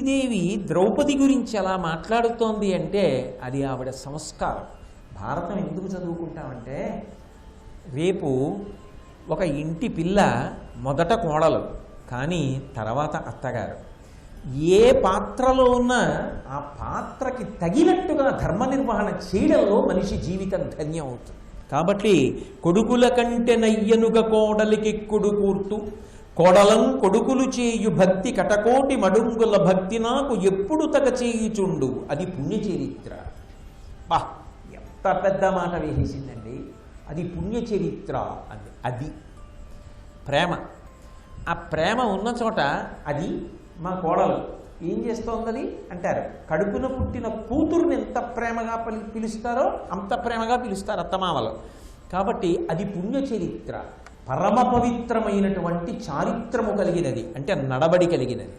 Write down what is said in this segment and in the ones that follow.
కుంతీదేవి ద్రౌపది గురించి అలా మాట్లాడుతోంది అంటే అది ఆవిడ సంస్కారం. భారతం ఎందుకు చదువుకుంటామంటే రేపు ఒక ఇంటి పిల్ల మొదట కోడలు, కానీ తర్వాత అత్తగారు. ఏ పాత్రలో ఉన్నా ఆ పాత్రకి తగినట్టుగా ధర్మ నిర్వహణ చేయడంలో మనిషి జీవితం ధన్యం అవుతుంది. కాబట్టి కొడుకుల కంటే నయ్యనుగ కోడలికెక్కుడు కూర్తు కోడలం కొడుకులు చేయు భక్తి కటకోటి మడుంగుల భక్తి నాకు ఎప్పుడు తగ చేయుచుండు అది పుణ్యచరిత్ర. బా, ఎంత పెద్ద మాట వేసేసిందండి. అది పుణ్యచరిత్ర అంది. అది ప్రేమ. ఆ ప్రేమ ఉన్న చోట అది మా కోడలు ఏం చేస్తోందని అంటారు. కడుపున పుట్టిన కూతురుని ఎంత ప్రేమగా పిలుస్తారో అంత ప్రేమగా పిలుస్తారు అత్తమామలు. కాబట్టి అది పుణ్యచరిత్ర, పరమ పవిత్రమైనటువంటి చారిత్రము కలిగినది, అంటే నడబడి కలిగినది.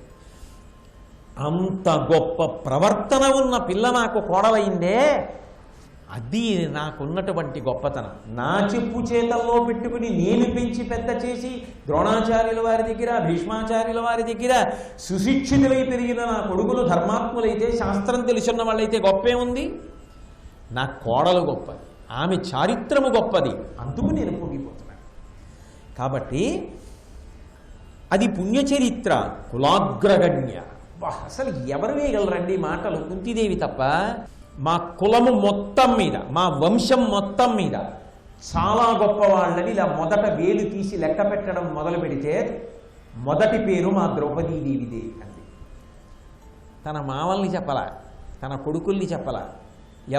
అంత గొప్ప ప్రవర్తన ఉన్న పిల్ల నాకు కోడలైందే, అది నాకున్నటువంటి గొప్పతనం. నా చెప్పు చేతల్లో పెట్టుకుని నేను పెంచి పెద్ద చేసి ద్రోణాచార్యుల వారి దగ్గర, భీష్మాచార్యుల వారి దగ్గర సుశిక్షితులై పెరిగిన నా కొడుకులు ధర్మాత్ములైతే, శాస్త్రం తెలుసున్న వాళ్ళైతే గొప్పే ఉంది. నా కోడలు గొప్పది, ఆమె చారిత్రము గొప్పది, అందుకు నేను పొంగిపోతున్నాను. కాబట్టి అది పుణ్యచరిత్ర, కులాగ్రగణ్య. అసలు ఎవరు వేయగలరండి మాటలు? కుంతీదేవి తప్ప. మా కులము మొత్తం మీద, మా వంశం మొత్తం మీద చాలా గొప్పవాళ్ళని ఇలా మొదట వేలు తీసి లెక్క పెట్టడం మొదలు పెడితే మొదటి పేరు మా ద్రౌపదీదేవిదే అంది. తన మామల్ని చెప్పలా, తన కొడుకుల్ని చెప్పలా,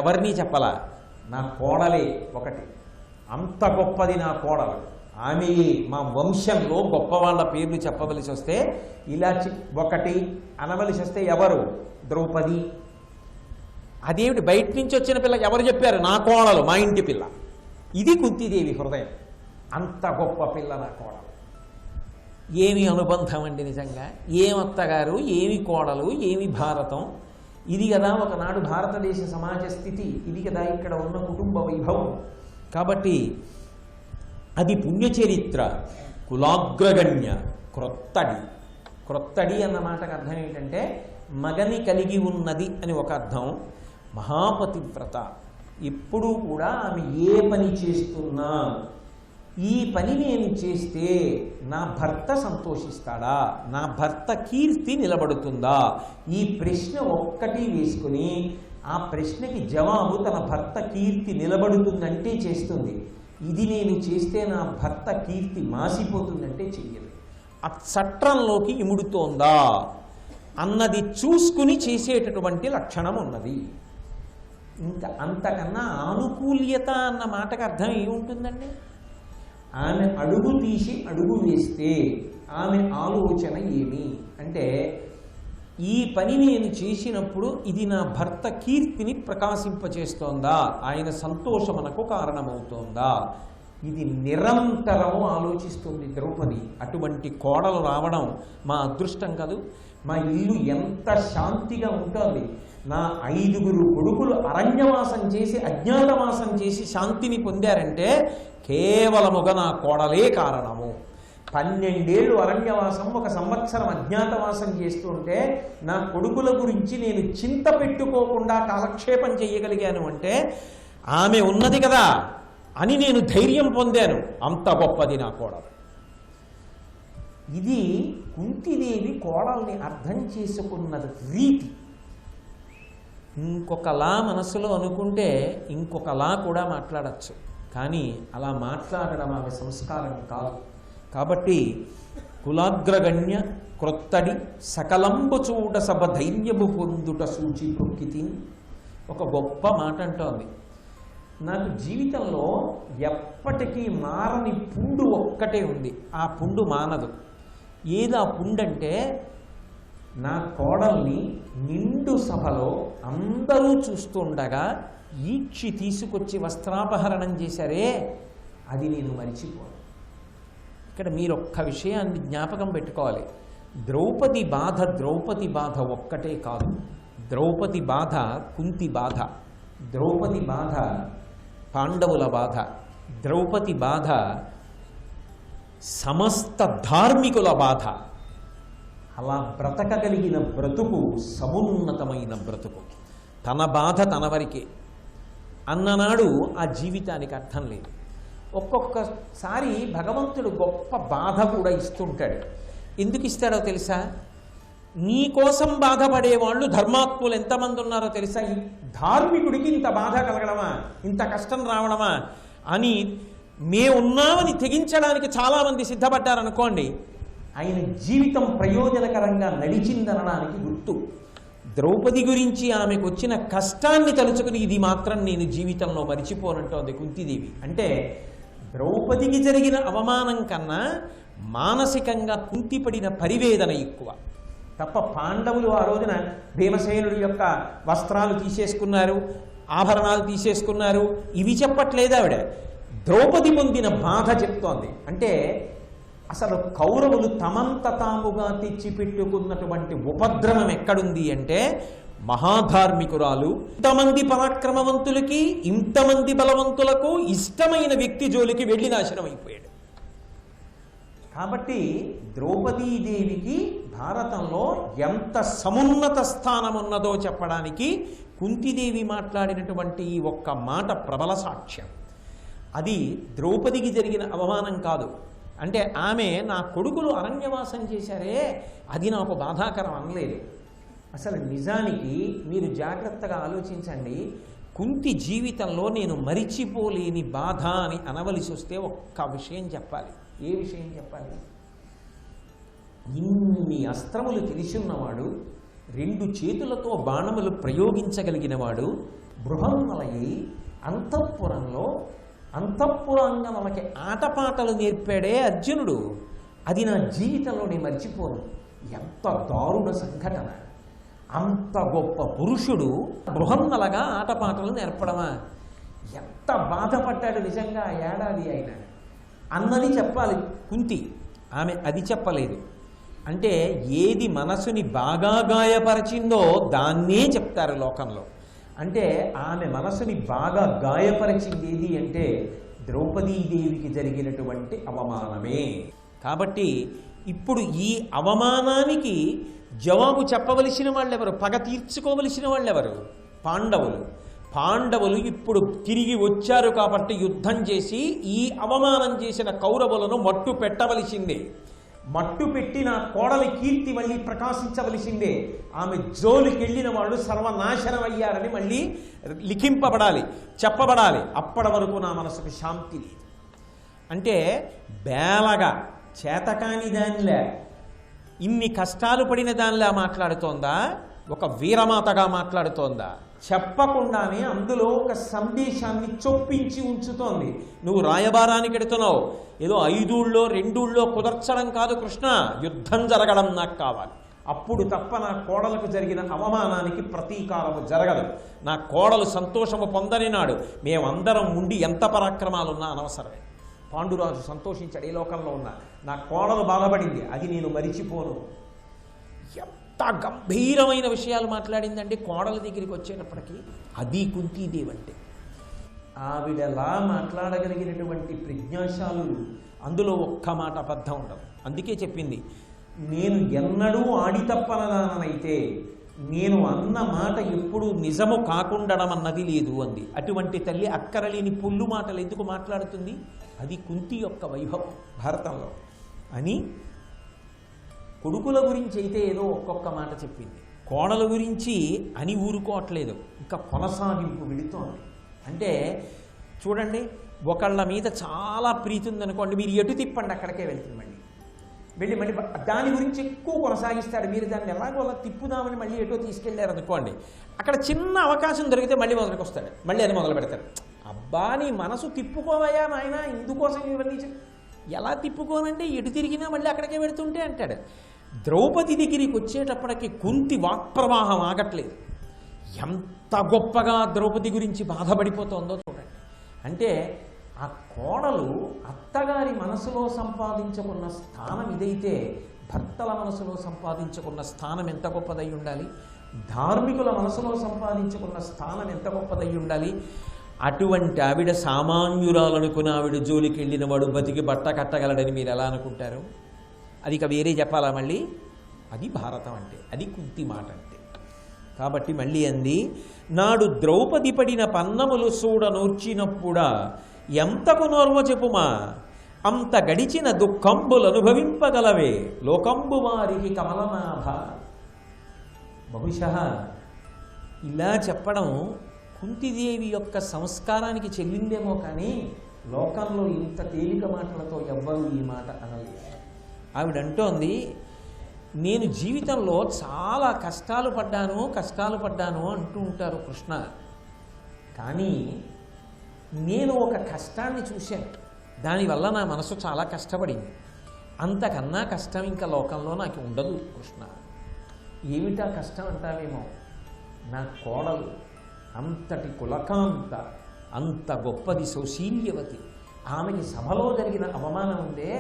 ఎవరిని చెప్పలా. నా కోడలే ఒకటి, అంత గొప్పది నా కోడలు, ఆమె మా వంశంలో గొప్పవాళ్ళ పేర్లు చెప్పవలసి వస్తే ఇలా ఒకటి అనవలసి వస్తే ఎవరు? ద్రౌపది. అదేమిటి బయట నుంచి వచ్చిన పిల్ల ఎవరు చెప్పారు? నా కోడలు, మా ఇంటి పిల్ల. ఇది కుంతీదేవి హృదయం. అంత గొప్ప పిల్ల నా కోడలు. ఏమి అనుబంధం అండి నిజంగా! ఏమి అత్తగారు, ఏమి కోడలు, ఏమి భారతం! ఇది కదా ఒకనాడు భారతదేశ సమాజ స్థితి, ఇది కదా ఇక్కడ ఉన్న కుటుంబ వైభవం. కాబట్టి అది పుణ్యచరిత్ర, కులాగ్రగణ్య, క్రొత్తడి. క్రొత్తడి అన్న మాటకు అర్థం ఏంటంటే మగని కలిగి ఉన్నది అని ఒక అర్థం. మహాపతివ్రత. ఎప్పుడూ కూడా ఆమె ఏ పని చేస్తున్నా ఈ పని నేను చేస్తే నా భర్త సంతోషిస్తాడా, నా భర్త కీర్తి నిలబడుతుందా, ఈ ప్రశ్న ఒక్కటి వేసుకుని ఆ ప్రశ్నకి జవాబు తన భర్త కీర్తి నిలబడుతుందంటే చేస్తుంది. ఇది నేను చేస్తే నా భర్త కీర్తి మాసిపోతుందంటే చెయ్యదు. ఆ చట్రంలోకి ఇముడుతోందా అన్నది చూసుకుని చేసేటటువంటి లక్షణం ఉన్నది. ఇంకా అంతకన్నా ఆనుకూల్యత అన్న మాటకు అర్థం ఏముంటుందండి? ఆమె అడుగు తీసి అడుగు వేస్తే ఆమె ఆలోచన ఏమి అంటే, ఈ పని నేను చేసినప్పుడు ఇది నా భర్త కీర్తిని ప్రకాశింపచేస్తోందా, ఆయన సంతోషమునకు కారణమవుతోందా, ఇది నిరంతరము ఆలోచిస్తుంది ద్రౌపది. అటువంటి కోడలు రావడం మా అదృష్టం కాదు. మా ఇల్లు ఎంత శాంతిగా ఉంటుంది. నా 5 కొడుకులు అరణ్యవాసం చేసి, అజ్ఞాతవాసం చేసి శాంతిని పొందారంటే కేవలముగా నా కోడలే కారణము. 12 ఏళ్ళు అరణ్యవాసం, 1 సంవత్సరం అజ్ఞాతవాసం చేస్తుంటే నా కొడుకుల గురించి నేను చింత పెట్టుకోకుండా కాలక్షేపం చేయగలిగాను అంటే ఆమె ఉన్నది కదా అని నేను ధైర్యం పొందాను. అంత గొప్పది నా కోడలు. ఇది కుంతీదేవి కోడల్ని అర్థం చేసుకున్న రీతి. ఇంకొకలా మనసులో అనుకుంటే ఇంకొకలా కూడా మాట్లాడచ్చు, కానీ అలా మాట్లాడడం ఆమె సంస్కారం కాదు. కాబట్టి కులాగ్రగణ్య, క్రొత్తడి, సకలంబు చూడ సభ ధైర్యము పొందుట సూచి ప్రొక్కితి. ఒక గొప్ప మాట అంటోంది. నాకు జీవితంలో ఎప్పటికీ మారని పుండు ఒక్కటే ఉంది, ఆ పుండు మానదు. ఏది ఆ పుండు అంటే, నా కోడల్ని నిండు సభలో అందరూ చూస్తుండగా ఈక్షి తీసుకొచ్చి వస్త్రాపహరణం చేశారే, అది నేను మరిచిపోను. ఇక్కడ మీరు ఒక్క విషయాన్ని జ్ఞాపకం పెట్టుకోవాలి. ద్రౌపది బాధ ఒక్కటే కాదు. ద్రౌపది బాధ కుంతి బాధ, ద్రౌపది బాధ పాండవుల బాధ, ద్రౌపది బాధ సమస్త ధార్మికుల బాధ. అలా బ్రతకగలిగిన బ్రతుకు సమున్నతమైన బ్రతుకు. తన బాధ తన వరకే అన్ననాడు ఆ జీవితానికి అర్థం లేదు. ఒక్కొక్కసారి భగవంతుడు గొప్ప బాధ కూడా ఇస్తుంటాడు. ఎందుకు ఇస్తాడో తెలుసా? నీ కోసం బాధపడేవాళ్ళు ధర్మాత్ములు ఎంతమంది ఉన్నారో తెలుసా? ఈ ధార్మికుడికి ఇంత బాధ కలగడమా, ఇంత కష్టం రావడమా అని మేమున్నామని తెగించడానికి చాలామంది సిద్ధపడ్డారనుకోండి, ఆయన జీవితం ప్రయోజనకరంగా నడిచిందనడానికి గుర్తు. ద్రౌపది గురించి ఆమెకు వచ్చిన కష్టాన్ని తలుచుకుని ఇది మాత్రం నేను జీవితంలో మరిచిపోనంటోంది కుంతీదేవి. అంటే ద్రౌపదికి జరిగిన అవమానం కన్నా మానసికంగా కుంతిపడిన పరివేదన ఎక్కువ తప్ప. పాండవులు ఆ రోజున భీమసేనుడి యొక్క వస్త్రాలు తీసేసుకున్నారు, ఆభరణాలు తీసేసుకున్నారు, ఇవి చెప్పట్లేదు ఆవిడ. ద్రౌపది పొందిన బాధ చెప్తోంది. అంటే అసలు కౌరవులు తమంత తాముగా తెచ్చిపెట్టుకున్నటువంటి ఉపద్రవం ఎక్కడుంది అంటే, మహాధార్మికురాలు ఇంతమంది పరాక్రమవంతులకి, ఇంతమంది బలవంతులకు ఇష్టమైన వ్యక్తి జోలికి వెళ్ళి నాశనం అయిపోయాడు. కాబట్టి ద్రౌపదీదేవికి భారతంలో ఎంత సమున్నత స్థానం ఉన్నదో చెప్పడానికి కుంతీదేవి మాట్లాడినటువంటి ఈ ఒక్క మాట ప్రబల సాక్ష్యం. అది ద్రౌపదికి జరిగిన అవమానం కాదు. అంటే ఆమె నా కొడుకులు అరణ్యవాసం చేశారే అది నాకు బాధాకరం అనలేదు. అసలు నిజానికి మీరు జాగ్రత్తగా ఆలోచించండి. కుంతి జీవితంలో నేను మరిచిపోలేని బాధ అని అనవలసి వస్తే ఒక్క విషయం చెప్పాలి. ఏ విషయం చెప్పాలి? ఇన్ని అస్త్రములు తెలిసిన్నవాడు, 2 చేతులతో బాణములు ప్రయోగించగలిగినవాడు, బృహన్నలయ్యి అంతఃపురాంగనలకి ఆటపాటలు నేర్పాడే అర్జునుడు. అది నా జీవితంలో నేను మర్చిపోను. ఎంత దారుణ సంఘటన! అంత గొప్ప పురుషుడు బృహన్నలగా ఆటపాటలు నేర్పడమా? ఎంత బాధపడ్డాడు నిజంగా ఏడాది అయినా అన్నది చెప్పాలి కుంతి. ఆమె అది చెప్పలేదు. అంటే ఏది మనసుని బాగా గాయపరిచిందో దాన్నే చెప్తారు లోకంలో. అంటే ఆమె మనసుని బాగా గాయపరిచింది ఏది అంటే ద్రౌపదీదేవికి జరిగినటువంటి అవమానమే. కాబట్టి ఇప్పుడు ఈ అవమానానికి జవాబు చెప్పవలసిన వాళ్ళెవరు? పగ తీర్చుకోవలసిన వాళ్ళెవరు? పాండవులు ఇప్పుడు తిరిగి వచ్చారు కాబట్టి యుద్ధం చేసి ఈ అవమానం చేసిన కౌరవులను మట్టు పెట్టవలసిందే. మట్టు పెట్టి నా కోడలి కీర్తి మళ్ళీ ప్రకాశించవలసిందే. ఆమె జోలికి వెళ్ళిన వాళ్ళు సర్వనాశనం అయ్యారని మళ్ళీ లిఖింపబడాలి, చెప్పబడాలి. అప్పటి వరకు నా మనసుకు శాంతి లేదు. అంటే బేలగా చేతకాని దానిలా, ఇన్ని కష్టాలు పడిన దానిలా మాట్లాడుతోందా? ఒక వీరమాతగా మాట్లాడుతోందా? చెప్పకుండానే అందులో ఒక సందేశాన్ని చొప్పించి ఉంచుతోంది. నువ్వు రాయబారానికి ఎడుతున్నావు, ఏదో 5 ఊళ్ళో 2 ఊళ్ళో కుదర్చడం కాదు కృష్ణ, యుద్ధం జరగడం నాకు కావాలి. అప్పుడు తప్ప నా కోడలకు జరిగిన అవమానానికి ప్రతీకారము జరగదు. నా కోడలు సంతోషము పొందని నాడు మేమందరం ఉండి ఎంత పరాక్రమాలున్నా అనవసరమే. పాండురాజు సంతోషించాడు, ఏ లోకంలో ఉన్నా నా కోడలు బాధపడింది, అది నేను మరిచిపోను. ఎంత గంభీరమైన విషయాలు మాట్లాడిందండి కోడల దగ్గరికి వచ్చేటప్పటికి. అది కుంతీదేవి అంటే. ఆవిడలా మాట్లాడగలిగినటువంటి ప్రజ్ఞాశాలులు అందులో ఒక్క మాట అబద్ధం ఉండదు. అందుకే చెప్పింది, నేను ఎన్నడూ ఆడి తప్పనదానైతే నేను అన్న మాట ఎప్పుడు నిజము కాకుండడం అన్నది లేదు అంది. అటువంటి తల్లి అక్కరలేని పుల్లు మాటలు ఎందుకు మాట్లాడుతుంది? అది కుంతి యొక్క వైభవం భారతంలో అని. కొడుకుల గురించి అయితే ఏదో ఒక్కొక్క మాట చెప్పింది, కోడల గురించి అని ఊరుకోవట్లేదు, ఇంకా కొనసాగింపు వెళుతోంది. అంటే చూడండి, ఒకళ్ళ మీద చాలా ప్రీతి ఉందనుకోండి, మీరు ఎటు తిప్పండి అక్కడికే వెళ్తుంది. మళ్ళీ దాని గురించి ఎక్కువ కొనసాగిస్తాడు. మీరు దాన్ని ఎలాగో అలా తిప్పుదామని మళ్ళీ ఎటో తీసుకెళ్ళారు అనుకోండి, అక్కడ చిన్న అవకాశం దొరికితే మళ్ళీ మొదలుకి వస్తాడు, మళ్ళీ అది మొదలు పెడతాడు. అబ్బా నీ మనసు తిప్పుకోవయా నాయన, ఇందుకోసం ఇవన్నీ ఎలా తిప్పుకోనంటే ఎటు తిరిగినా మళ్ళీ అక్కడికే పెడుతుంటే అంటాడు. ద్రౌపది దగ్గరికి వచ్చేటప్పటికి కుంతి వాక్ప్రవాహం ఆగట్లేదు. ఎంత గొప్పగా ద్రౌపది గురించి బాధపడిపోతుందో చూడండి. అంటే ఆ కోడలు అత్తగారి మనసులో సంపాదించుకున్న స్థానం ఇదైతే భర్తల మనసులో సంపాదించుకున్న స్థానం ఎంత గొప్పదై ఉండాలి? ధార్మికుల మనసులో సంపాదించుకున్న స్థానం ఎంత గొప్పదై ఉండాలి? అటువంటి ఆవిడ సామాన్యురాలనుకున్న ఆవిడ జోలికి వెళ్ళిన వాడు బతికి బట్ట కట్టగలడని మీరు ఎలా అనుకుంటారు? అది ఇక వేరే చెప్పాలా? మళ్ళీ అది భారతం అంటే, అది కుంతి మాట అంటే. కాబట్టి మళ్ళీ అంది, నాడు ద్రౌపది పడిన పన్నములు చూడనూర్చినప్పుడా ఎంతకు నోర్వ చెప్పుమా, అంత గడిచిన దుఃఖంబులు అనుభవింపగలవే లోకంబు వారికి కమలనాభ. బహుశా ఇలా చెప్పడం కుంతిదేవి యొక్క సంస్కారానికి చెల్లిందేమో కానీ లోకంలో ఇంత తేలిక మాటలతో ఎవ్వరూ ఈ మాట అనలేదు. ఆవిడంటోంది, నేను జీవితంలో చాలా కష్టాలు పడ్డాను అంటూ ఉంటారు కృష్ణ. కానీ నేను ఒక కష్టాన్ని చూశాను, దానివల్ల నా మనసు చాలా కష్టపడింది. అంతకన్నా కష్టం ఇంకా లోకంలో నాకు ఉండదు కృష్ణ. ఏమిటా కష్టం అంటావేమో, నా కోడలు అంతటి కులకాంత, అంత గొప్పది సౌశీల్యవతి, ఆమెకి సభలో జరిగిన అవమానం ఉందే,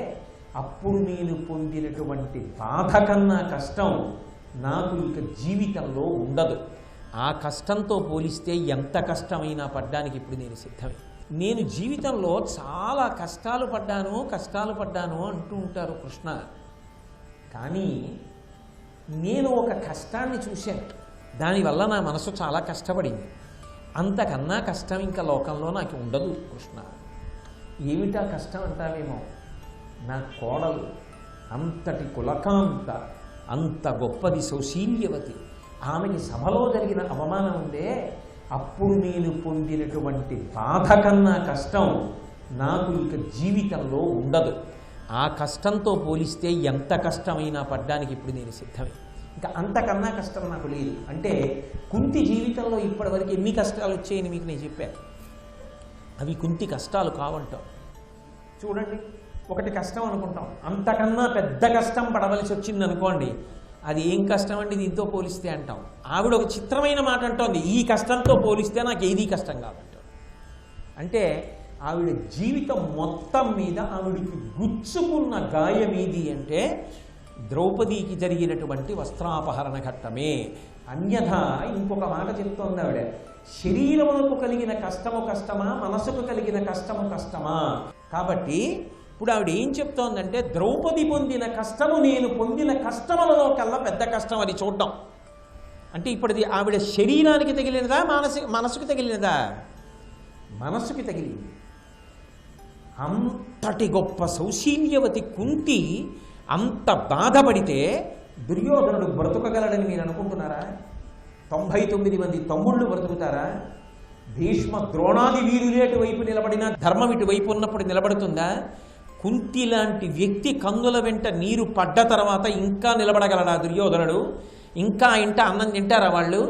అప్పుడు నేను పొందినటువంటి బాధ కన్నా కష్టం నాకు ఇక జీవితంలో ఉండదు. ఆ కష్టంతో పోలిస్తే ఎంత కష్టమైనా పడ్డానికి ఇప్పుడు నేను సిద్ధమే. నేను జీవితంలో చాలా కష్టాలు పడ్డాను అంటూ ఉంటారు కృష్ణ. కానీ నేను ఒక కష్టాన్ని చూశాను, దానివల్ల నా మనసు చాలా కష్టపడింది. అంతకన్నా కష్టం ఇంకా లోకంలో నాకు ఉండదు కృష్ణ. ఏమిటా కష్టం అంటావేమో, నా కోడలు అంతటి కులకాంత, అంత గొప్పది సౌశీల్యవతి, ఆమెకి సభలో జరిగిన అవమానం ఉందే, అప్పుడు నేను పొందినటువంటి బాధ కన్నా కష్టం నాకు ఇక జీవితంలో ఉండదు. ఆ కష్టంతో పోలిస్తే ఎంత కష్టమైనా పడ్డానికి ఇప్పుడు నేను సిద్ధమే. ఇంకా అంతకన్నా కష్టం నాకు లేదు అంటే కుంతి జీవితంలో ఇప్పటివరకు ఎన్ని కష్టాలు వచ్చాయని మీకు నేను చెప్పాను. అవి కుంతి కష్టాలు కావంటాం. చూడండి, ఒకటి కష్టం అనుకుంటాం, అంతకన్నా పెద్ద కష్టం పడవలసి వచ్చింది అనుకోండి, అది ఏం కష్టం అండి దీంతో పోలిస్తే అంటాం. ఆవిడ ఒక చిత్రమైన మాట అంటోంది, ఈ కష్టంతో పోలిస్తే నాకు ఏదీ కష్టం కాదంటాం. అంటే ఆవిడ జీవితం మొత్తం మీద ఆవిడికి గుచ్చుకున్న గాయం ఏది అంటే ద్రౌపదికి జరిగినటువంటి వస్త్రాపహరణ ఘట్టమే. అన్యథా ఇంకొక మాట చెప్తోంది ఆవిడ, శరీరములకు కలిగిన కష్టము కష్టమా, మనసుకు కలిగిన కష్టము కష్టమా. కాబట్టి ఇప్పుడు ఆవిడ ఏం చెప్తోందంటే, ద్రౌపది పొందిన కష్టము నేను పొందిన కష్టములలో కల్లా పెద్ద కష్టం అది చూడడం. అంటే ఇప్పటిది ఆవిడ శరీరానికి తగిలినదా, మనసుకు తగిలినదా? మనసుకి తగిలింది. అంతటి గొప్ప సౌశీల్యవతి కుంతి అంత బాధపడితే దుర్యోధనుడు బ్రతుకగలడని మీరు అనుకుంటున్నారా? 99 మంది తమ్ముళ్ళు బ్రతుకుతారా? భీష్మ ద్రోణాది వీరులేటు వైపు నిలబడినా ధర్మం ఇటు వైపు ఉన్నప్పుడు నిలబడుతుందా? కుంతి లాంటి వ్యక్తి కన్నుల వెంట నీరు పడ్డ తర్వాత ఇంకా నిలబడగలడా దుర్యోధనుడు? ఇంకా ఇంట అన్నం తింటారా వాళ్ళు?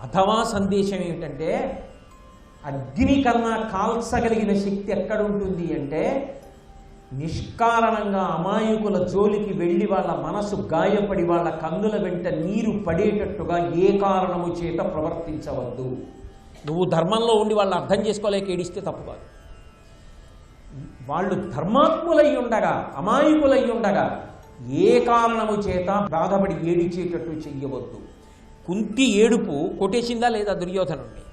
అథవా సందేశం ఏమిటంటే, అగ్ని కన్నా కాల్చగలిగిన శక్తి ఎక్కడుంటుంది అంటే, నిష్కారణంగా అమాయకుల జోలికి వెళ్ళి వాళ్ళ మనసు గాయపడి వాళ్ళ కన్నుల వెంట నీరు పడేటట్టుగా ఏ కారణము చేత ప్రవర్తించవద్దు. నువ్వు ధర్మంలో ఉండి వాళ్ళు అర్థం చేసుకోలేక ఏడిస్తే తప్పు కాదు. వాళ్ళు ధర్మాత్ములై ఉండగా, అమాయకులై ఉండగా ఏ కారణము చేత బాధపడి ఏడిచేటట్టు చెయ్యవద్దు. కుంతి ఏడుపు కొట్టేసిందా లేదా దుర్యోధనుడిని?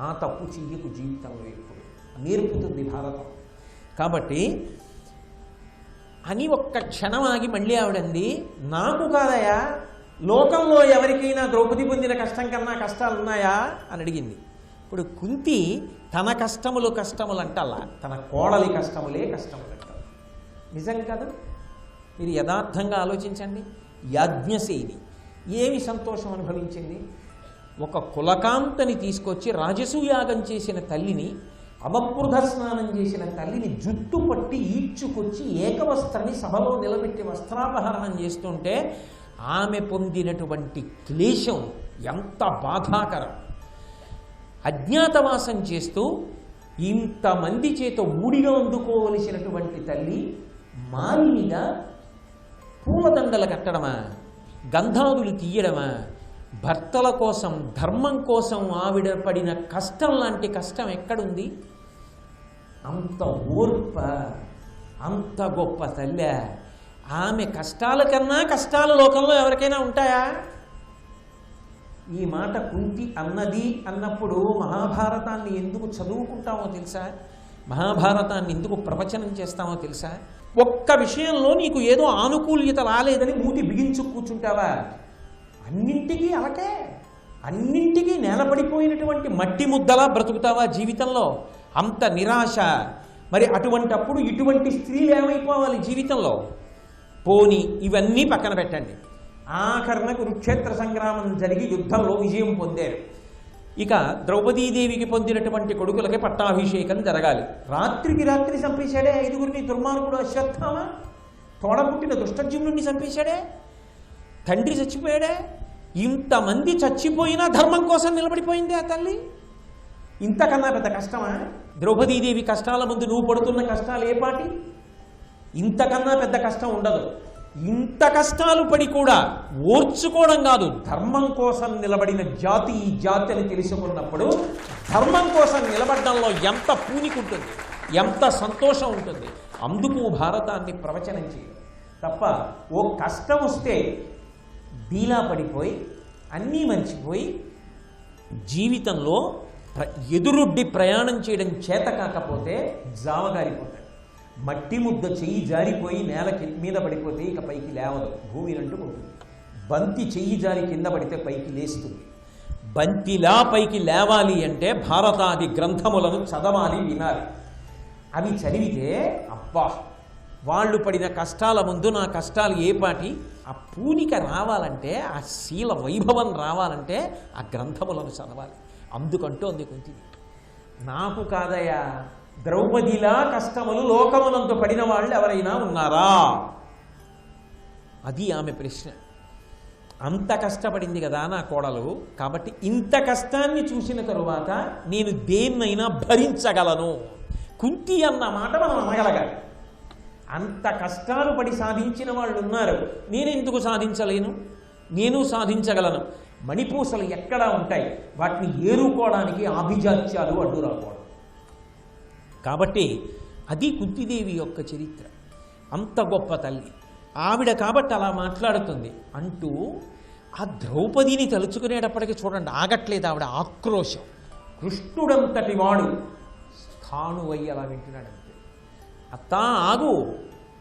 ఆ తప్పు చెయ్యకు జీవితంలో ఎప్పుడు నేర్పుతుంది భారతం. కాబట్టి అని ఒక్క క్షణం ఆగి మళ్ళీ ఆవిడంది, నాకు కాదయా, లోకంలో ఎవరికైనా ద్రౌపది పొందిన కష్టం కన్నా కష్టాలు ఉన్నాయా అని అడిగింది. ఇప్పుడు కుంతి తన కష్టములు అంటల్లా, తన కోడలి కష్టములే కష్టములంటారు. నిజం కదా? మీరు యథార్థంగా ఆలోచించండి. యాజ్ఞసేని ఏమి సంతోషం అనుభవించింది? ఒక కులకాంతని తీసుకొచ్చి రాజసూయాగం చేసిన తల్లిని, అవబృధ స్నానం చేసిన తల్లిని జుట్టు పట్టి ఈడ్చుకొచ్చి ఏకవస్త్రని సభలో నిలబెట్టి వస్త్రాపహరణం చేస్తుంటే ఆమె పొందినటువంటి క్లేశం ఎంత బాధాకరం. అజ్ఞాతవాసం చేస్తూ ఇంతమంది చేత ఊడిగా అందుకోవలసినటువంటి తల్లి మాలినిగా పూలదండలు కట్టడమా, గంధాదులు తీయడమా? భర్తల కోసం, ధర్మం కోసం ఆవిడ పడిన కష్టం లాంటి కష్టం ఎక్కడుంది? అంత ఓర్ప, అంత గొప్ప తల్లి. ఆమె కష్టాల కన్నా కష్టాలు లోకంలో ఎవరికైనా ఉంటాయా? ఈ మాట కుంతి అన్నది అన్నప్పుడు మహాభారతాన్ని ఎందుకు చదువుకుంటామో తెలుసా? మహాభారతాన్ని ఎందుకు ప్రవచనం చేస్తామో తెలుసా? ఒక్క విషయంలో నీకు ఏదో ఆనుకూల్యత రాలేదని మూతి బిగించు కూర్చుంటావా? అన్నింటికీ అలకే, అన్నింటికీ నేలపడిపోయినటువంటి మట్టి ముద్దలా బ్రతుకుతావా జీవితంలో? అంత నిరాశ. మరి అటువంటప్పుడు ఇటువంటి స్త్రీలు ఏమైపోవాలి జీవితంలో? పోని ఇవన్నీ పక్కన పెట్టండి. ఆఖరణ కురుక్షేత్ర సంగ్రామం జరిగి యుద్ధంలో విజయం పొందారు. ఇక ద్రౌపదీదేవికి పొందినటువంటి కొడుకులకి పట్టాభిషేకం జరగాలి. రాత్రికి రాత్రి చంపేశాడే 5గురిని దుర్మార్గుడు అశ్వత్థామ. తోడపుట్టిన దుష్టజ్యుమ్నుడిని చంపేశాడే. తండ్రి చచ్చిపోయాడే. ఇంతమంది చచ్చిపోయినా ధర్మం కోసం నిలబడిపోయింది ఆ తల్లి. ఇంతకన్నా పెద్ద కష్టమా? ద్రౌపదీదేవి కష్టాల ముందు నువ్వు పడుతున్న కష్టాలు ఏ పాటి? ఇంతకన్నా పెద్ద కష్టం ఉండదు. ఇంత కష్టాలు పడి కూడా ఓర్చుకోవడం కాదు, ధర్మం కోసం నిలబడిన జాతి ఈ జాతి అని తెలుసుకున్నప్పుడు ధర్మం కోసం నిలబడడంలో ఎంత పూనిక ఉంటుంది, ఎంత సంతోషం ఉంటుంది. అందుకు భారతాన్ని ప్రవచనం చేయడం తప్ప ఓ కష్టం వస్తే డీలా పడిపోయి అన్నీ మర్చిపోయి జీవితంలో ఎదురుడ్డి ప్రయాణం చేయడం చేత కాకపోతే జావగారిపోతాడు. మట్టి ముద్ద చెయ్యి జారిపోయి నేల మీద పడిపోతే ఇక పైకి లేవదు, భూమిని అంటుకుంటుంది. బంతి చెయ్యి జారి కింద పడితే పైకి లేస్తుంది. బంతిలా పైకి లేవాలి అంటే భారతాది గ్రంథములను చదవాలి, వినాలి. అవి చదివితే అబ్బా వాళ్ళు పడిన కష్టాల ముందు నా కష్టాలు ఏ పాటి, ఆ పూనిక రావాలంటే, ఆ శీల వైభవం రావాలంటే ఆ గ్రంథములను చదవాలి. అందుకంటోంది కుంతిది, నాకు కాదయా ద్రౌపదిలా కష్టములు లోకమునందు పడిన వాళ్ళు ఎవరైనా ఉన్నారా? అది ఆమె ప్రశ్న. అంత కష్టపడింది కదా నా కోడలు, కాబట్టి ఇంత కష్టాన్ని చూసిన తరువాత నేను దేన్నైనా భరించగలను. కుంతి అన్న మాట మనం అనగలగాలి. అంత కష్టాలు పడి సాధించిన వాళ్ళు ఉన్నారు, నేనెందుకు సాధించలేను? నేను సాధించగలను. మణిపూసలు ఎక్కడా ఉంటాయి, వాటిని ఏరుకోవడానికి ఆభిజాత్యాలు అడ్డు రాకూడదు. కాబట్టి అది కుంతిదేవి యొక్క చరిత్ర. అంత గొప్ప తల్లి ఆవిడ, కాబట్టి అలా మాట్లాడుతుంది. అంటూ ఆ ద్రౌపదిని తలుచుకునేటప్పటికీ చూడండి ఆగట్లేదు ఆవిడ ఆక్రోశం. కృష్ణుడంతటి వాడు స్థాణువై అలా వింటున్నాడంతే. అత్తా ఆగు,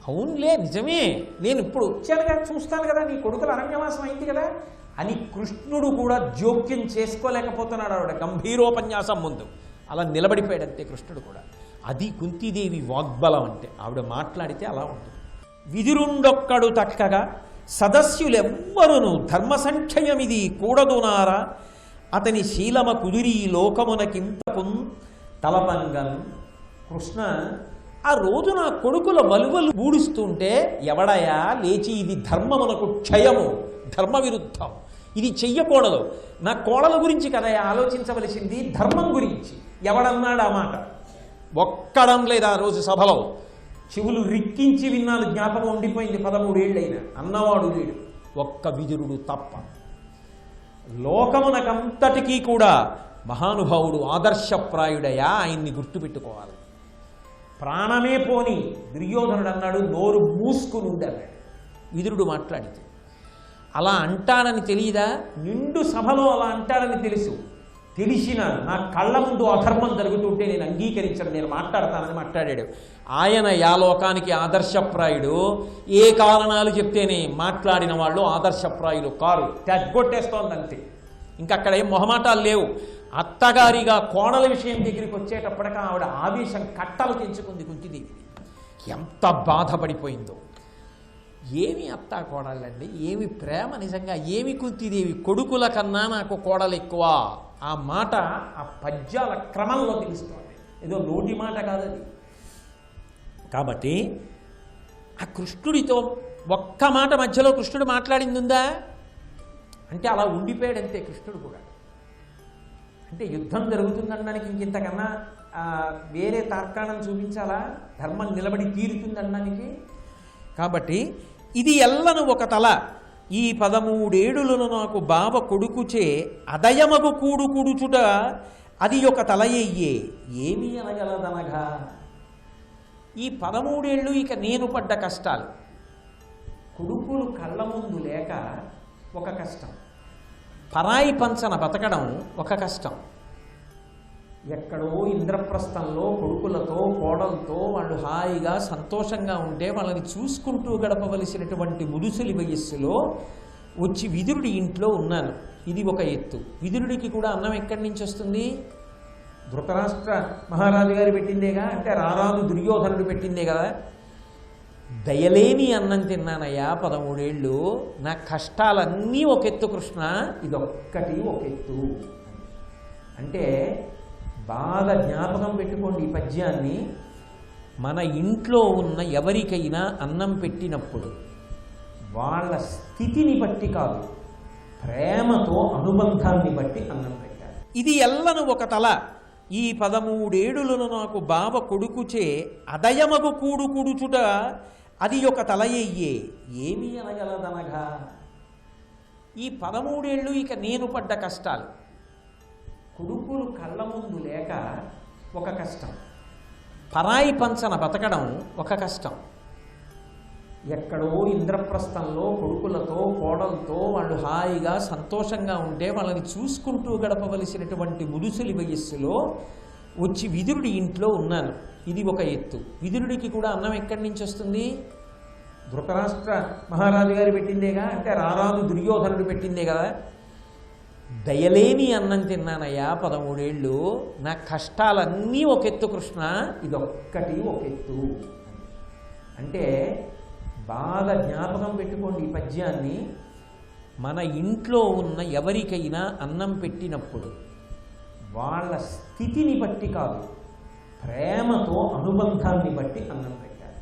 అవునులే నిజమే, నేను ఇప్పుడు వచ్చానుగా, చూస్తాను కదా, నీ కొడుకుల అరణ్యవాసం అయింది కదా అని కృష్ణుడు కూడా జోక్యం చేసుకోలేకపోతున్నాడు ఆవిడ గంభీరోపన్యాసం ముందు. అలా నిలబడిపోయాడంతే కృష్ణుడు కూడా. అది కుంతీదేవి వాగ్బలం అంటే. ఆవిడ మాట్లాడితే అలా ఉంటుంది. విదురుండొక్కడు తక్కగా సదస్యులెవ్వరును ధర్మసంక్షయమిది కూడదునారా, అతని శీలమ కుదిరి లోకమునకింతకున్ తలపంగన్. కృష్ణ, ఆ రోజు నా కొడుకుల వలువలు ఊడుస్తుంటే ఎవడయా లేచి ఇది ధర్మమునకు క్షయము, ధర్మ విరుద్ధం, ఇది చెయ్యకూడదు, నా కోడల గురించి కదయా ఆలోచించవలసింది, ధర్మం గురించి ఎవడన్నాడు ఆ మాట? ఒక్కడం లేదు ఆ రోజు సభలో. చెవులు రిక్కించి విన్నాను, జ్ఞాపకం ఉండిపోయింది. 13 ఏళ్ళైనా అన్నవాడు లేడు, ఒక్క విదురుడు తప్ప. లోకమునకంతటికీ కూడా మహానుభావుడు ఆదర్శప్రాయుడయా, ఆయన్ని గుర్తుపెట్టుకోవాలి. ప్రాణమే పోని దుర్యోధనుడు అన్నాడు, నోరు మూసుకుని ఉండన్నాడు విదురుడు మాట్లాడితే. అలా అంటాడని తెలియదా? నిండు సభలో అలా అంటాడని తెలుసు. తెలిసిన నా కళ్ళ ముందు అధర్మం జరుగుతుంటే నేను అంగీకరించను, నేను మాట్లాడతానని మాట్లాడాడు. ఆయన యాలోకానికి ఆదర్శప్రాయుడు. ఏ కారణాలు చెప్తేనే మాట్లాడిన వాళ్ళు ఆదర్శప్రాయులు కారు, తెగ్గొట్టేస్తోందంతే. ఇంకక్కడ ఏం మొహమాటాలు లేవు. అత్తగారిగా కోడల విషయం దగ్గరికి వచ్చేటప్పటికి ఆవిడ ఆవేశం కట్టలు తెంచుకుంది కుంతిదేవి. ఎంత బాధపడిపోయిందో. ఏమి అత్తా కోడళ్ళండి, ఏమి ప్రేమ నిజంగా, ఏమి కుంతిదేవి, కొడుకుల కన్నా నాకు కోడలు ఎక్కువ. ఆ మాట ఆ పద్యాల క్రమంలో తెలుస్తోంది, ఏదో నోటి మాట కాదది. కాబట్టి ఆ కృష్ణుడితో ఒక్క మాట మధ్యలో కృష్ణుడు మాట్లాడింది ఉందా అంటే అలా ఉండిపోయాడంతే కృష్ణుడు కూడా. అంటే యుద్ధం జరుగుతుందనడానికి ఇంకింతకన్నా వేరే తార్కాణం చూపించాలా? ధర్మం నిలబడి తీరుతుందనడానికి. కాబట్టి ఇది ఎల్లను ఒక తల, ఈ 13 ఏడులను నాకు బావ కొడుకుచే అదయమగు కూడు కుడుచుట, అది ఒక తలయ్యే ఏమీ అనగలదనగా. ఈ 13 ఏళ్ళు ఇక నేను పడ్డ కష్టాలు, కొడుకులు కళ్ళ ముందు లేక ఒక కష్టం, పరాయి పంచన బతకడం ఒక కష్టం, ఎక్కడో ఇంద్రప్రస్థంలో కొడుకులతో కోడలతో వాళ్ళు హాయిగా సంతోషంగా ఉంటే వాళ్ళని చూసుకుంటూ గడపవలసినటువంటి ముదుసలి వయస్సులో వచ్చి విదురుడి ఇంట్లో ఉన్నాను. ఇది ఒక ఎత్తు. విదురుడికి కూడా అన్నం ఎక్కడి నుంచి వస్తుంది? ధృతరాష్ట్ర మహారాజు గారు పెట్టిందేగా, అంటే రారాజు దుర్యోధనుడు పెట్టిందే కదా. దయలేని అన్నం తిన్నానయ్యా 13 ఏళ్ళు, నా కష్టాలన్నీ ఒక ఎత్తు కృష్ణ, ఇదొక్కటి ఒక ఎత్తు. అంటే బాగా జ్ఞాపకం పెట్టుకోండి ఈ పద్యాన్ని. మన ఇంట్లో ఉన్న ఎవరికైనా అన్నం పెట్టినప్పుడు వాళ్ళ స్థితిని బట్టి కాదు, ప్రేమతో అనుబంధాన్ని బట్టి అన్నం పెట్టాలి. ఇది ఎల్లను ఒక తల, ఈ 13 ఏడులను నాకు బావ కొడుకుచే అదయమగు కూడు కుడుచుట, అది ఒక తలయ్యే ఏమీ అనగలదనగా. ఈ 13 ఏళ్ళు ఇక నేను పడ్డ కష్టాలు. కొడుకులు కళ్ళ ముందు లేక ఒక కష్టం, పరాయి పంచన బతకడం ఒక కష్టం, ఎక్కడో ఇంద్రప్రస్థంలో కొడుకులతో కోడలతో వాళ్ళు హాయిగా సంతోషంగా ఉంటే వాళ్ళని చూసుకుంటూ గడపవలసినటువంటి ముదుసలి వయస్సులో వచ్చి విదురుడి ఇంట్లో ఉన్నాను. ఇది ఒక ఎత్తు. విదురుడికి కూడా అన్నం ఎక్కడి నుంచి వస్తుంది? ధృతరాష్ట్ర మహారాజు గారు పెట్టిందేగా, అంటే రారాజు దుర్యోధనుడు పెట్టిందే కదా. దయలేని అన్నం తిన్నానయ్యా 13 ఏళ్ళు, నా కష్టాలన్నీ ఒక ఎత్తు కృష్ణ, ఇదొక్కటి ఒక ఎత్తు. అంటే బాగా జ్ఞాపకం పెట్టుకోండి ఈ పద్యాన్ని. మన ఇంట్లో ఉన్న ఎవరికైనా అన్నం పెట్టినప్పుడు వాళ్ళ స్థితిని బట్టి కాదు, ప్రేమతో అనుబంధాన్ని బట్టి అన్నం పెట్టాలి.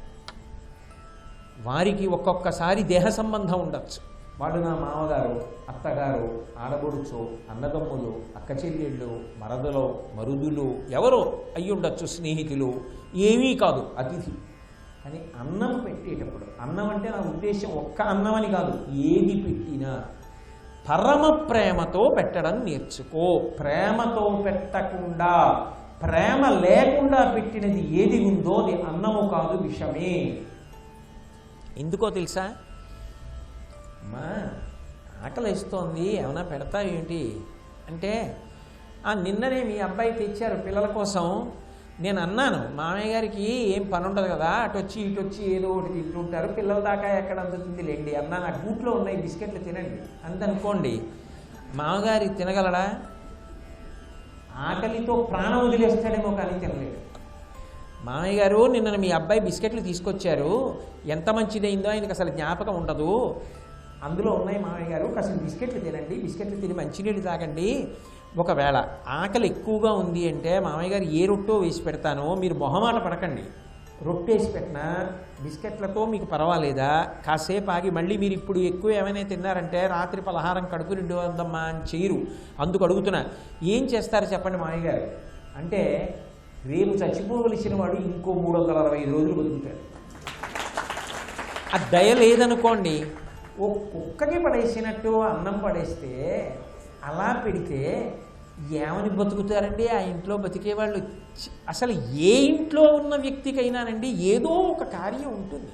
వారికి ఒక్కొక్కసారి దేహ సంబంధం ఉండొచ్చు. వాడు నా మామగారు, అత్తగారు, ఆడబొడుచు, అన్నదమ్ములు, అక్క చెల్లెళ్ళు, మరదలో, మరుదులు, ఎవరో అయ్యుండొచ్చు, స్నేహితులు, ఏమీ కాదు, అతిథి. అని అన్నం పెట్టేటప్పుడు, అన్నం అంటే నా ఉద్దేశం ఒక్క అన్నం అని కాదు, ఏది పెట్టినా పరమ ప్రేమతో పెట్టడం నేర్చుకో. ప్రేమతో పెట్టకుండా, ప్రేమ లేకుండా పెట్టినది ఏది ఉందో అది అన్నము కాదు, విషమే. ఎందుకో తెలుసా? అమ్మా ఆకలి వేస్తోంది, ఏమైనా పెడతా ఏంటి అంటే, నిన్ననే మీ అబ్బాయి తెచ్చారు పిల్లల కోసం. నేను అన్నాను, మామయ్య గారికి ఏం పని ఉండదు కదా, అటు వచ్చి ఇటు వచ్చి ఏదో ఒకటి తింటుంటారు, పిల్లల దాకా ఎక్కడ అందుతుంది లేండి అన్నా. నా గూట్లో ఉన్నాయి బిస్కెట్లు తినండి అందనుకోండి. మామగారి తినగలడా? ఆకలితో ప్రాణం వదిలేస్తాడేమో కానీ తినలేడు. మామయ్య గారు నిన్న మీ అబ్బాయి బిస్కెట్లు తీసుకొచ్చారు, ఎంత మంచిదైందో ఆయనకు అసలు జ్ఞాపకం ఉండదు, అందులో ఉన్నాయి మామయ్య గారు, కాస్త బిస్కెట్లు తినండి, బిస్కెట్లు తిని మంచినీళ్ళు తాగండి. ఒకవేళ ఆకలి ఎక్కువగా ఉంది అంటే మామయ్య గారు ఏ రొట్టో వేసి పెడతానో మీరు మొహమాట పడకండి. రొట్టేసి పెట్టినా బిస్కెట్లతో మీకు పర్వాలేదా? కాసేపు ఆగి మళ్ళీ మీరు ఇప్పుడు ఎక్కువ ఏమైనా తిన్నారంటే రాత్రి పలహారం కడుపు నిండు అందమ్మా అని చేయరు. అందుకు అడుగుతున్నా, ఏం చేస్తారు చెప్పండి మామయ్య గారు అంటే, రేపు చచ్చిపోవలసిన వాడు ఇంకో 365 రోజులు బతుకుతాడు. ఆ దయ లేదనుకోండి, ఓ కుక్కకి పడేసినట్టు అన్నం పడేస్తే, అలా పెడితే ఏమని బతుకుతారండి ఆ ఇంట్లో బతికేవాళ్ళు? అసలు ఏ ఇంట్లో ఉన్న వ్యక్తికైనానండి ఏదో ఒక కార్యం ఉంటుంది.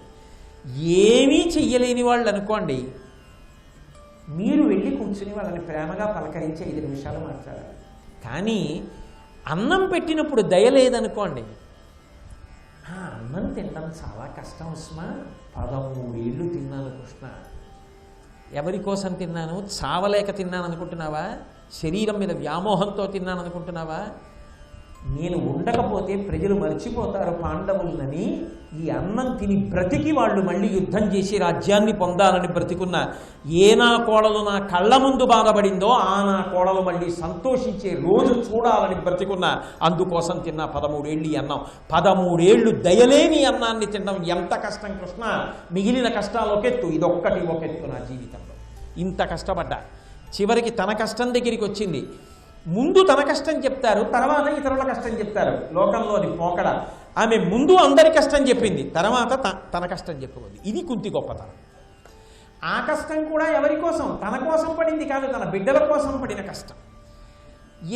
ఏమీ చెయ్యలేని వాళ్ళు అనుకోండి, మీరు వెళ్ళి కూర్చుని వాళ్ళని ప్రేమగా పలకరించి 5 నిమిషాలు మాట్లాడాలి. కానీ అన్నం పెట్టినప్పుడు దయ లేదనుకోండి, అన్నం తినడం చాలా కష్టం ఉస్మా, 13 ఏళ్ళు తిన్నాను కృష్ణ, ఎవరి కోసం తిన్నాను? చావలేక తిన్నాను అనుకుంటున్నావా? శరీరం మీద వ్యామోహంతో తిన్నాను అనుకుంటున్నావా? నేను ఉండకపోతే ప్రజలు మర్చిపోతారు పాండవులని. ఈ అన్నం తిని బ్రతికి వాళ్ళు మళ్ళీ యుద్ధం చేసి రాజ్యాన్ని పొందాలని బ్రతికున్న ఏ నా కోడలు నా కళ్ళ ముందు బాధపడిందో ఆ నా కోడలు మళ్ళీ సంతోషించే రోజు చూడాలని బ్రతికున్న, అందుకోసం తిన్న 13 ఏళ్ళు అన్నం. 13 ఏళ్ళు దయలేని అన్నాన్ని తినడం ఎంత కష్టం కృష్ణ. మిగిలిన కష్టాలు ఒకెత్తు, ఇదొక్కటి ఒకెత్తు. నా జీవితంలో ఇంత కష్టపడ్డా, చివరికి తన కష్టం దగ్గరికి వచ్చింది. ముందు తన కష్టం చెప్తారు, తర్వాత ఇతరుల కష్టం చెప్తారు. లోకంలోని పోకడ. ఆమె ముందు అందరి కష్టం చెప్పింది, తర్వాత తన కష్టం చెప్పుకుంది. ఇది కుంతి గొప్పతనం. ఆ కష్టం కూడా ఎవరి కోసం? తన కోసం పడింది కాదు, తన బిడ్డల కోసం పడిన కష్టం.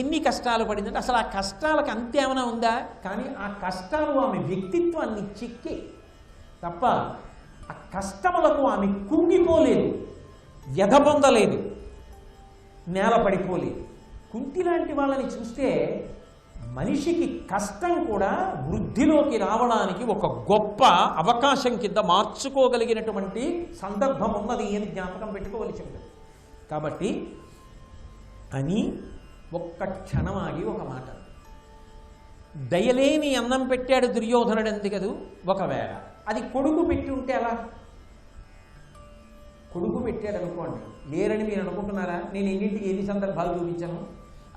ఎన్ని కష్టాలు పడిందంటే అసలు ఆ కష్టాలకు అంతేమైనా ఉందా? కానీ ఆ కష్టాలు ఆమె వ్యక్తిత్వాన్ని చిక్కి తప్ప ఆ కష్టములకు ఆమె కుంగిపోలేదు, వ్యధ పొందలేదు, నేల పడిపోలేదు. కుంతి లాంటి వాళ్ళని చూస్తే మనిషికి కష్టం కూడా వృద్ధిలోకి రావడానికి ఒక గొప్ప అవకాశం కింద మార్చుకోగలిగినటువంటి సందర్భం ఉన్నది అని జ్ఞాపకం పెట్టుకోవలసి ఉంటుంది. కాబట్టి అని ఒక్క క్షణం ఆగి ఒక మాట, దయలేని అన్నం పెట్టాడు దుర్యోధనుడు అంది కదూ, ఒకవేళ అది కొడుకు పెట్టి ఉంటే అలా, కొడుకు పెట్టాడు అనుకోండి, లేరని మీరు అనుకుంటున్నారా? నేను ఎన్నింటికి ఎన్ని సందర్భాలు చూపించాను.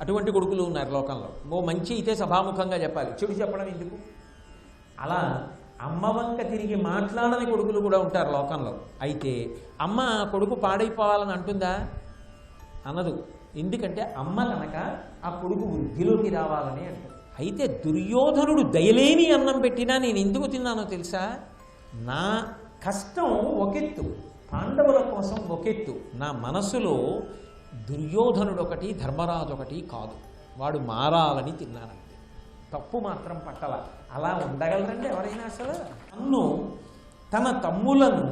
అటువంటి కొడుకులు ఉన్నారు లోకంలో. ఓ మంచి అయితే సభాముఖంగా చెప్పాలి, చెడు చెప్పడం ఎందుకు? అలా అమ్మ వంక తిరిగి మాట్లాడని కొడుకులు కూడా ఉంటారు లోకంలో. అయితే అమ్మ కొడుకు పాడైపోవాలని అంటుందా? అనదు. ఎందుకంటే అమ్మ కనుక ఆ కొడుకు వృద్ధిలోకి రావాలని అంటుంది. అయితే దుర్యోధనుడు దయలేని అన్నం పెట్టినా నేను ఎందుకు తిన్నానో తెలుసా? నా కష్టం ఒకెత్తు, పాండవుల కోసం ఒకెత్తు, నా మనసులో దుర్యోధనుడు ఒకటి ధర్మరాజు ఒకటి కాదు, వాడు మారాలని తిన్నానంతే. తప్పు మాత్రం పట్టల. అలా ఉండగలరండి ఎవరైనా? అసలు నన్ను తన తమ్ములను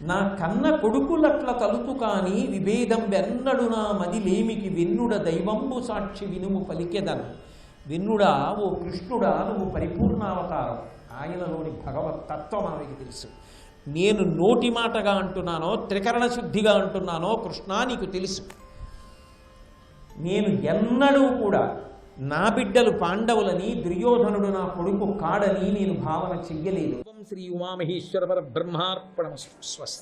నా కన్న కొడుకులట్ల తలుతు కాని విభేదం వెన్నడు నా మదిలేమికి వెన్నుడ దైవంబు సాక్షి వినుము పలికెదను. వెన్నుడా ఓ కృష్ణుడా నువ్వు పరిపూర్ణావతారం. ఆయనలోని భగవత్ తత్వం ఆమెకి తెలుసు. నేను నోటి మాటగా అంటున్నానో త్రికరణ శుద్ధిగా అంటున్నానో కృష్ణ నీకు తెలుసు. నేను ఎన్నడూ కూడా నా బిడ్డలు పాండవులని, దుర్యోధనుడు నా కొడుకు కాడని నేను భావన చెయ్యలేదు. శ్రీ ఉమామహేశ్వర పరబ్రహ్మార్పణమస్తు. స్వస్తి.